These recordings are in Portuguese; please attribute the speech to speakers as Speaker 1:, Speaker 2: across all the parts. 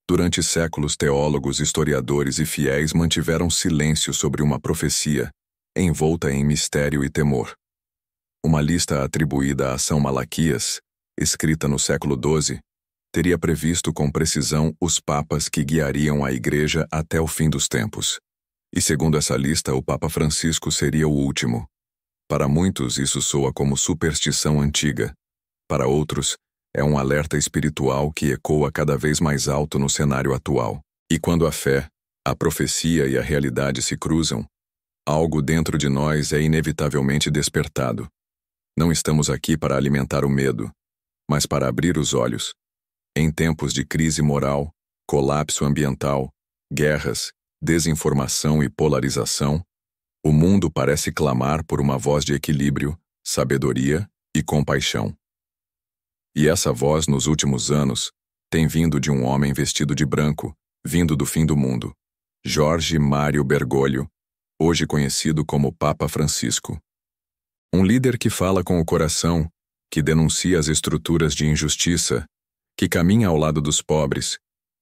Speaker 1: Durante séculos, teólogos, historiadores e fiéis mantiveram silêncio sobre uma profecia, envolta em mistério e temor. Uma lista atribuída a São Malaquias, escrita no século XII, teria previsto com precisão os papas que guiariam a Igreja até o fim dos tempos. E segundo essa lista, o Papa Francisco seria o último. Para muitos, isso soa como superstição antiga. Para outros, é um alerta espiritual que ecoa cada vez mais alto no cenário atual. E quando a fé, a profecia e a realidade se cruzam, algo dentro de nós é inevitavelmente despertado. Não estamos aqui para alimentar o medo, mas para abrir os olhos. Em tempos de crise moral, colapso ambiental, guerras, desinformação e polarização, o mundo parece clamar por uma voz de equilíbrio, sabedoria e compaixão. E essa voz, nos últimos anos, tem vindo de um homem vestido de branco, vindo do fim do mundo, Jorge Mário Bergoglio, hoje conhecido como Papa Francisco. Um líder que fala com o coração, que denuncia as estruturas de injustiça, que caminha ao lado dos pobres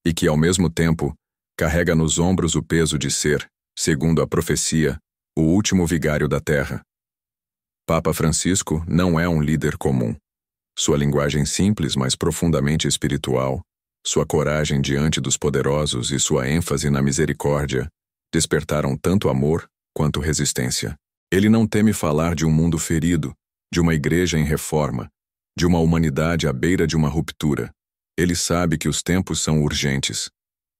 Speaker 1: e que, ao mesmo tempo, carrega nos ombros o peso de ser, segundo a profecia, o último vigário da terra. Papa Francisco não é um líder comum. Sua linguagem simples, mas profundamente espiritual, sua coragem diante dos poderosos e sua ênfase na misericórdia despertaram tanto amor quanto resistência. Ele não teme falar de um mundo ferido, de uma igreja em reforma, de uma humanidade à beira de uma ruptura. Ele sabe que os tempos são urgentes.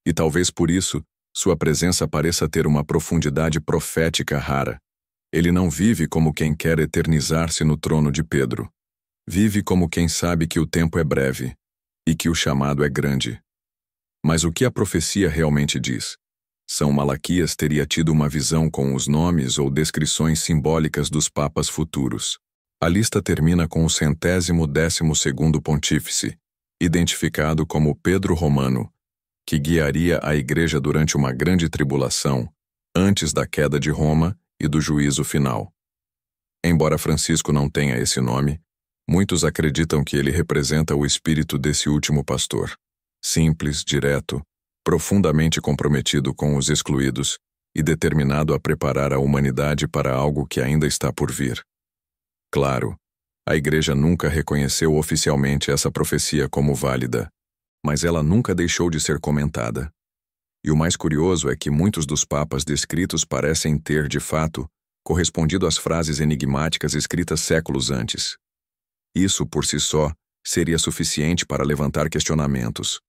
Speaker 1: E talvez por isso, sua presença pareça ter uma profundidade profética rara. Ele não vive como quem quer eternizar-se no trono de Pedro. Vive como quem sabe que o tempo é breve e que o chamado é grande. Mas o que a profecia realmente diz? São Malaquias teria tido uma visão com os nomes ou descrições simbólicas dos papas futuros. A lista termina com o 112º pontífice, identificado como Pedro Romano, que guiaria a Igreja durante uma grande tribulação, antes da queda de Roma e do juízo final. Embora Francisco não tenha esse nome, muitos acreditam que ele representa o espírito desse último pastor, simples, direto, profundamente comprometido com os excluídos e determinado a preparar a humanidade para algo que ainda está por vir. Claro, a Igreja nunca reconheceu oficialmente essa profecia como válida, mas ela nunca deixou de ser comentada. E o mais curioso é que muitos dos papas descritos parecem ter, de fato, correspondido às frases enigmáticas escritas séculos antes. Isso, por si só, seria suficiente para levantar questionamentos.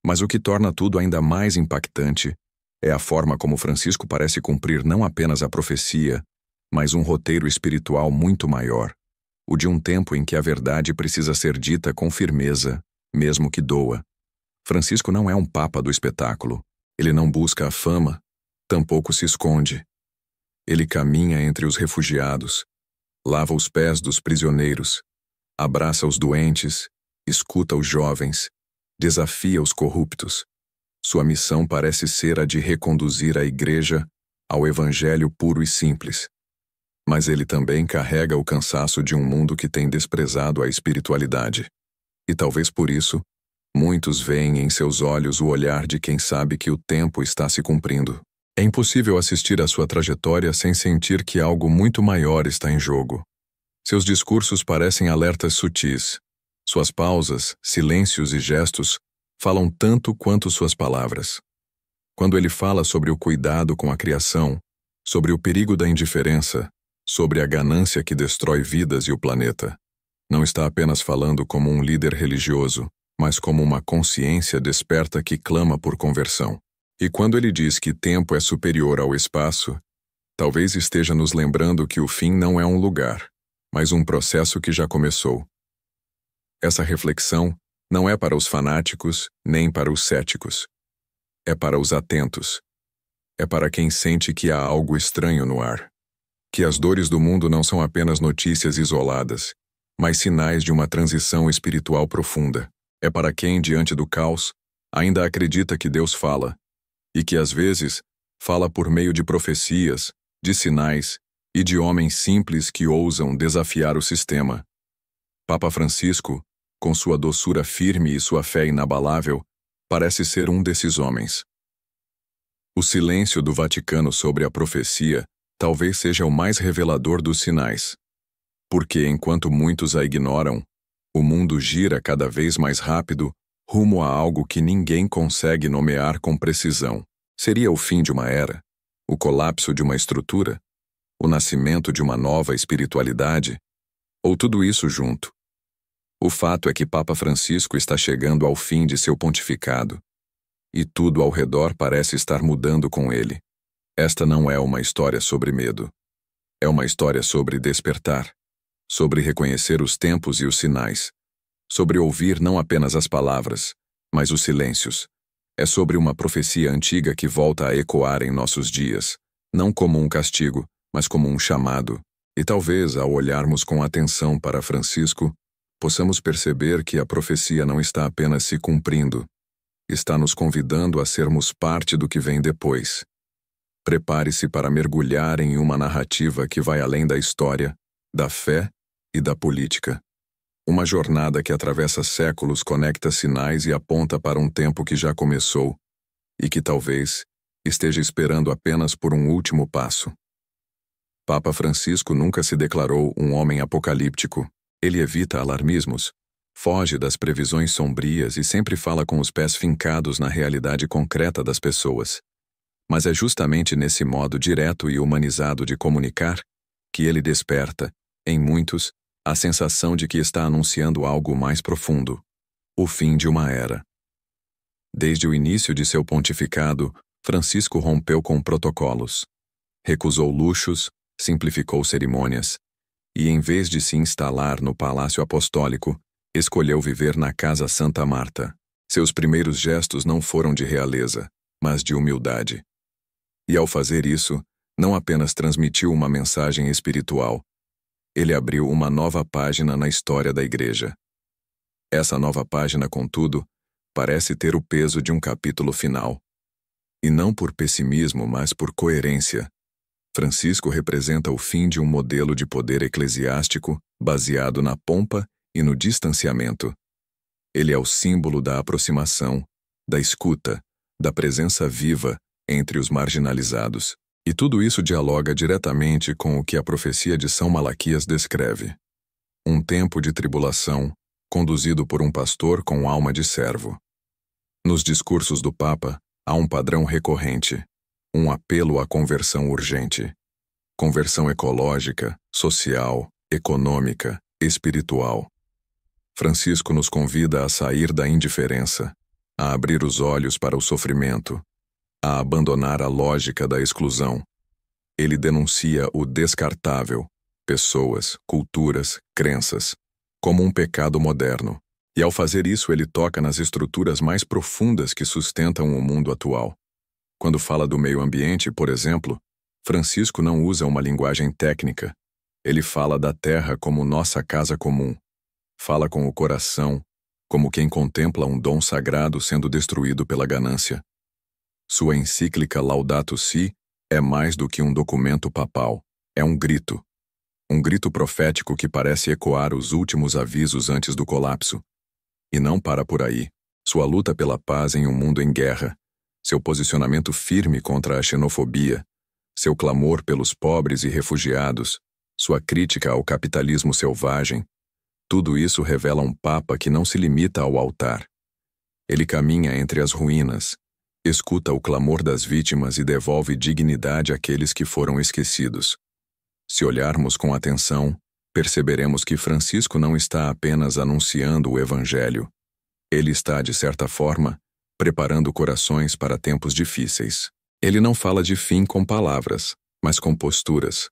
Speaker 1: Mas o que torna tudo ainda mais impactante é a forma como Francisco parece cumprir não apenas a profecia, mas um roteiro espiritual muito maior, o de um tempo em que a verdade precisa ser dita com firmeza, mesmo que doa. Francisco não é um papa do espetáculo. Ele não busca a fama, tampouco se esconde. Ele caminha entre os refugiados, lava os pés dos prisioneiros, abraça os doentes, escuta os jovens, desafia os corruptos. Sua missão parece ser a de reconduzir a Igreja ao Evangelho puro e simples. Mas ele também carrega o cansaço de um mundo que tem desprezado a espiritualidade. E talvez por isso, muitos veem em seus olhos o olhar de quem sabe que o tempo está se cumprindo. É impossível assistir à sua trajetória sem sentir que algo muito maior está em jogo. Seus discursos parecem alertas sutis. Suas pausas, silêncios e gestos falam tanto quanto suas palavras. Quando ele fala sobre o cuidado com a criação, sobre o perigo da indiferença, sobre a ganância que destrói vidas e o planeta, não está apenas falando como um líder religioso, mas como uma consciência desperta que clama por conversão. E quando ele diz que tempo é superior ao espaço, talvez esteja nos lembrando que o fim não é um lugar, mas um processo que já começou. Essa reflexão não é para os fanáticos nem para os céticos. É para os atentos. É para quem sente que há algo estranho no ar. Que as dores do mundo não são apenas notícias isoladas, mas sinais de uma transição espiritual profunda. É para quem, diante do caos, ainda acredita que Deus fala, e que às vezes fala por meio de profecias, de sinais e de homens simples que ousam desafiar o sistema. Papa Francisco, com sua doçura firme e sua fé inabalável, parece ser um desses homens. O silêncio do Vaticano sobre a profecia talvez seja o mais revelador dos sinais. Porque, enquanto muitos a ignoram, o mundo gira cada vez mais rápido rumo a algo que ninguém consegue nomear com precisão. Seria o fim de uma era? O colapso de uma estrutura? O nascimento de uma nova espiritualidade? Ou tudo isso junto? O fato é que Papa Francisco está chegando ao fim de seu pontificado, e tudo ao redor parece estar mudando com ele. Esta não é uma história sobre medo. É uma história sobre despertar, sobre reconhecer os tempos e os sinais, sobre ouvir não apenas as palavras, mas os silêncios. É sobre uma profecia antiga que volta a ecoar em nossos dias, não como um castigo, mas como um chamado. E talvez, ao olharmos com atenção para Francisco, possamos perceber que a profecia não está apenas se cumprindo, está nos convidando a sermos parte do que vem depois. Prepare-se para mergulhar em uma narrativa que vai além da história, da fé e da política. Uma jornada que atravessa séculos, conecta sinais e aponta para um tempo que já começou e que talvez esteja esperando apenas por um último passo. Papa Francisco nunca se declarou um homem apocalíptico. Ele evita alarmismos, foge das previsões sombrias e sempre fala com os pés fincados na realidade concreta das pessoas. Mas é justamente nesse modo direto e humanizado de comunicar que ele desperta, em muitos, a sensação de que está anunciando algo mais profundo: o fim de uma era. Desde o início de seu pontificado, Francisco rompeu com protocolos. Recusou luxos, simplificou cerimônias, e em vez de se instalar no Palácio Apostólico, escolheu viver na Casa Santa Marta. Seus primeiros gestos não foram de realeza, mas de humildade. E ao fazer isso, não apenas transmitiu uma mensagem espiritual, ele abriu uma nova página na história da Igreja. Essa nova página, contudo, parece ter o peso de um capítulo final. E não por pessimismo, mas por coerência. Francisco representa o fim de um modelo de poder eclesiástico baseado na pompa e no distanciamento. Ele é o símbolo da aproximação, da escuta, da presença viva entre os marginalizados. E tudo isso dialoga diretamente com o que a profecia de São Malaquias descreve. Um tempo de tribulação, conduzido por um pastor com alma de servo. Nos discursos do Papa, há um padrão recorrente, um apelo à conversão urgente. Conversão ecológica, social, econômica, espiritual. Francisco nos convida a sair da indiferença, a abrir os olhos para o sofrimento, a abandonar a lógica da exclusão. Ele denuncia o descartável, pessoas, culturas, crenças, como um pecado moderno. E ao fazer isso ele toca nas estruturas mais profundas que sustentam o mundo atual. Quando fala do meio ambiente, por exemplo, Francisco não usa uma linguagem técnica. Ele fala da terra como nossa casa comum. Fala com o coração, como quem contempla um dom sagrado sendo destruído pela ganância. Sua encíclica Laudato Si é mais do que um documento papal, é um grito. Um grito profético que parece ecoar os últimos avisos antes do colapso. E não para por aí. Sua luta pela paz em um mundo em guerra, seu posicionamento firme contra a xenofobia, seu clamor pelos pobres e refugiados, sua crítica ao capitalismo selvagem, tudo isso revela um Papa que não se limita ao altar. Ele caminha entre as ruínas, escuta o clamor das vítimas e devolve dignidade àqueles que foram esquecidos. Se olharmos com atenção, perceberemos que Francisco não está apenas anunciando o Evangelho. Ele está, de certa forma, preparando corações para tempos difíceis. Ele não fala de fim com palavras, mas com posturas.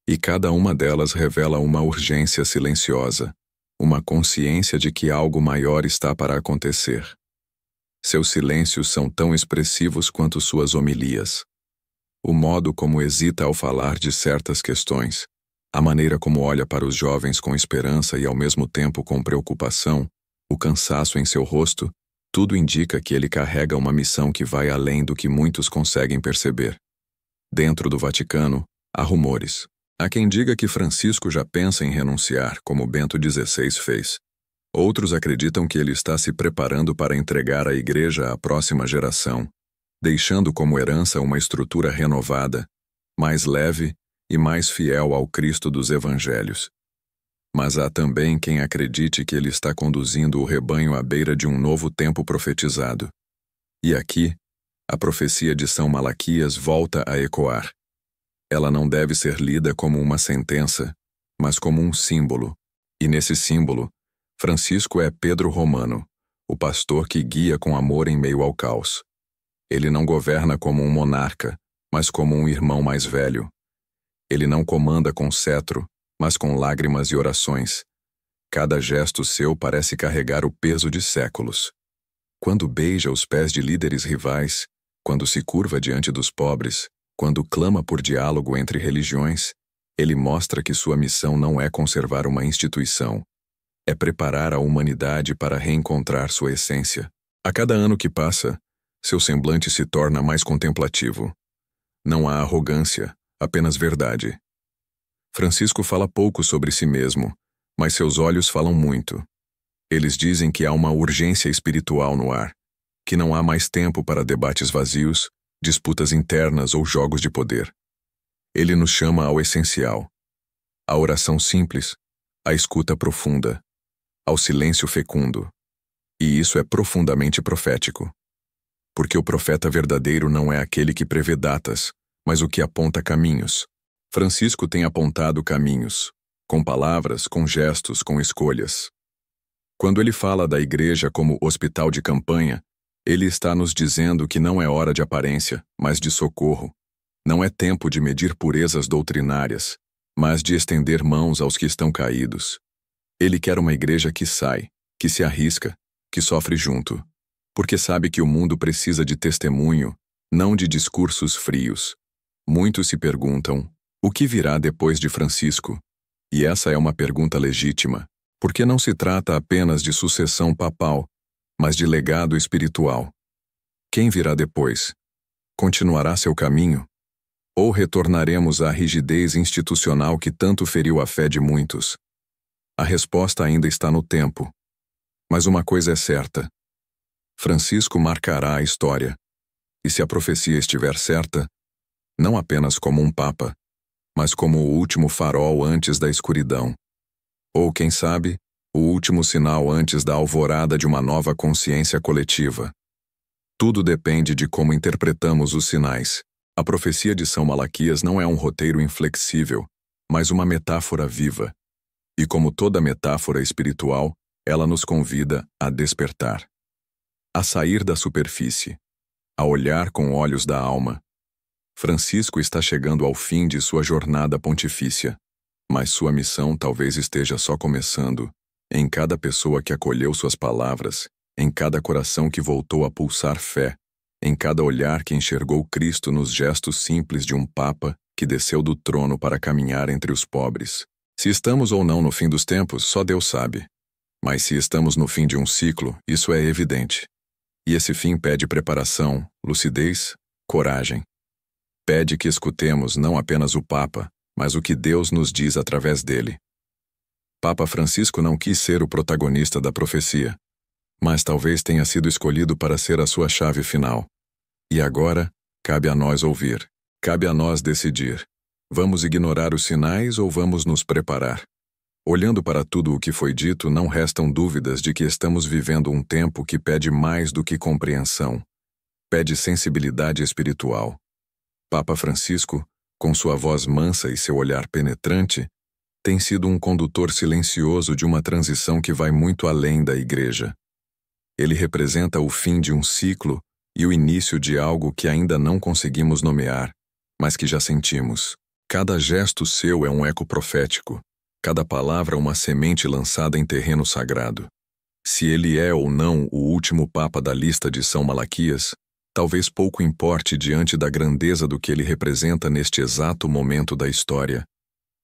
Speaker 1: E cada uma delas revela uma urgência silenciosa, uma consciência de que algo maior está para acontecer. Seus silêncios são tão expressivos quanto suas homilias. O modo como hesita ao falar de certas questões, a maneira como olha para os jovens com esperança e ao mesmo tempo com preocupação, o cansaço em seu rosto, tudo indica que ele carrega uma missão que vai além do que muitos conseguem perceber. Dentro do Vaticano, há rumores. Há quem diga que Francisco já pensa em renunciar, como Bento XVI fez. Outros acreditam que ele está se preparando para entregar a igreja à próxima geração, deixando como herança uma estrutura renovada, mais leve e mais fiel ao Cristo dos Evangelhos. Mas há também quem acredite que ele está conduzindo o rebanho à beira de um novo tempo profetizado. E aqui, a profecia de São Malaquias volta a ecoar. Ela não deve ser lida como uma sentença, mas como um símbolo. E nesse símbolo, Francisco é Pedro Romano, o pastor que guia com amor em meio ao caos. Ele não governa como um monarca, mas como um irmão mais velho. Ele não comanda com cetro, mas com lágrimas e orações. Cada gesto seu parece carregar o peso de séculos. Quando beija os pés de líderes rivais, quando se curva diante dos pobres, quando clama por diálogo entre religiões, ele mostra que sua missão não é conservar uma instituição, é preparar a humanidade para reencontrar sua essência. A cada ano que passa, seu semblante se torna mais contemplativo. Não há arrogância, apenas verdade. Francisco fala pouco sobre si mesmo, mas seus olhos falam muito. Eles dizem que há uma urgência espiritual no ar, que não há mais tempo para debates vazios, disputas internas ou jogos de poder. Ele nos chama ao essencial, à oração simples, à escuta profunda, ao silêncio fecundo. E isso é profundamente profético. Porque o profeta verdadeiro não é aquele que prevê datas, mas o que aponta caminhos. Francisco tem apontado caminhos, com palavras, com gestos, com escolhas. Quando ele fala da igreja como hospital de campanha, ele está nos dizendo que não é hora de aparência, mas de socorro. Não é tempo de medir purezas doutrinárias, mas de estender mãos aos que estão caídos. Ele quer uma igreja que sai, que se arrisca, que sofre junto, porque sabe que o mundo precisa de testemunho, não de discursos frios. Muitos se perguntam, o que virá depois de Francisco? E essa é uma pergunta legítima, porque não se trata apenas de sucessão papal, mas de legado espiritual. Quem virá depois? Continuará seu caminho? Ou retornaremos à rigidez institucional que tanto feriu a fé de muitos? A resposta ainda está no tempo. Mas uma coisa é certa. Francisco marcará a história. E se a profecia estiver certa, não apenas como um papa, mas como o último farol antes da escuridão. Ou, quem sabe, o último sinal antes da alvorada de uma nova consciência coletiva. Tudo depende de como interpretamos os sinais. A profecia de São Malaquias não é um roteiro inflexível, mas uma metáfora viva. E como toda metáfora espiritual, ela nos convida a despertar. A sair da superfície, a olhar com olhos da alma. Francisco está chegando ao fim de sua jornada pontifícia, mas sua missão talvez esteja só começando, em cada pessoa que acolheu suas palavras, em cada coração que voltou a pulsar fé, em cada olhar que enxergou Cristo nos gestos simples de um Papa que desceu do trono para caminhar entre os pobres. Se estamos ou não no fim dos tempos, só Deus sabe. Mas se estamos no fim de um ciclo, isso é evidente. E esse fim pede preparação, lucidez, coragem. Pede que escutemos não apenas o Papa, mas o que Deus nos diz através dele. Papa Francisco não quis ser o protagonista da profecia, mas talvez tenha sido escolhido para ser a sua chave final. E agora, cabe a nós ouvir. Cabe a nós decidir. Vamos ignorar os sinais ou vamos nos preparar? Olhando para tudo o que foi dito, não restam dúvidas de que estamos vivendo um tempo que pede mais do que compreensão. Pede sensibilidade espiritual. Papa Francisco, com sua voz mansa e seu olhar penetrante, tem sido um condutor silencioso de uma transição que vai muito além da Igreja. Ele representa o fim de um ciclo e o início de algo que ainda não conseguimos nomear, mas que já sentimos. Cada gesto seu é um eco profético, cada palavra uma semente lançada em terreno sagrado. Se ele é ou não o último Papa da lista de São Malaquias, talvez pouco importe diante da grandeza do que ele representa neste exato momento da história.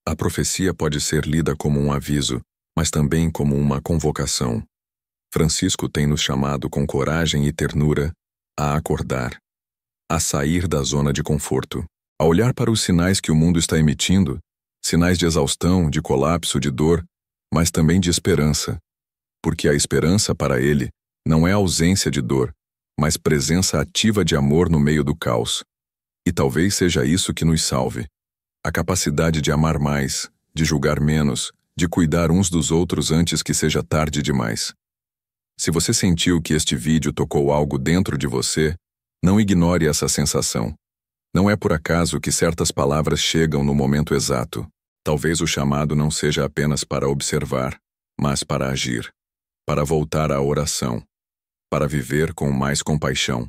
Speaker 1: A profecia pode ser lida como um aviso, mas também como uma convocação. Francisco tem nos chamado com coragem e ternura a acordar, a sair da zona de conforto, a olhar para os sinais que o mundo está emitindo, sinais de exaustão, de colapso, de dor, mas também de esperança. Porque a esperança para ele não é ausência de dor, mas presença ativa de amor no meio do caos. E talvez seja isso que nos salve. A capacidade de amar mais, de julgar menos, de cuidar uns dos outros antes que seja tarde demais. Se você sentiu que este vídeo tocou algo dentro de você, não ignore essa sensação. Não é por acaso que certas palavras chegam no momento exato. Talvez o chamado não seja apenas para observar, mas para agir, para voltar à oração, para viver com mais compaixão,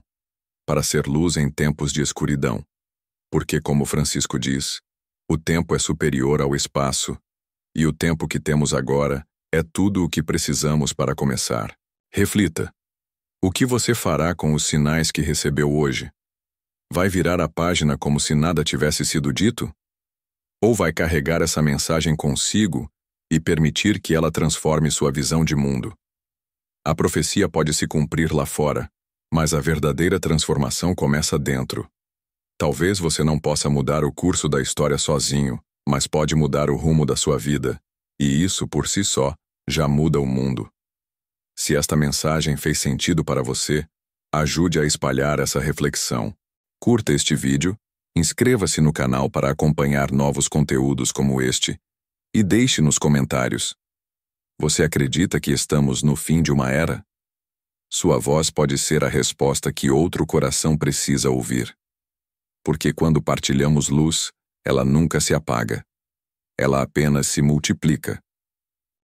Speaker 1: para ser luz em tempos de escuridão. Porque, como Francisco diz, o tempo é superior ao espaço, e o tempo que temos agora é tudo o que precisamos para começar. Reflita. O que você fará com os sinais que recebeu hoje? Vai virar a página como se nada tivesse sido dito? Ou vai carregar essa mensagem consigo e permitir que ela transforme sua visão de mundo? A profecia pode se cumprir lá fora, mas a verdadeira transformação começa dentro. Talvez você não possa mudar o curso da história sozinho, mas pode mudar o rumo da sua vida, e isso, por si só, já muda o mundo. Se esta mensagem fez sentido para você, ajude a espalhar essa reflexão. Curta este vídeo, inscreva-se no canal para acompanhar novos conteúdos como este, e deixe nos comentários. Você acredita que estamos no fim de uma era? Sua voz pode ser a resposta que outro coração precisa ouvir. Porque quando partilhamos luz, ela nunca se apaga. Ela apenas se multiplica.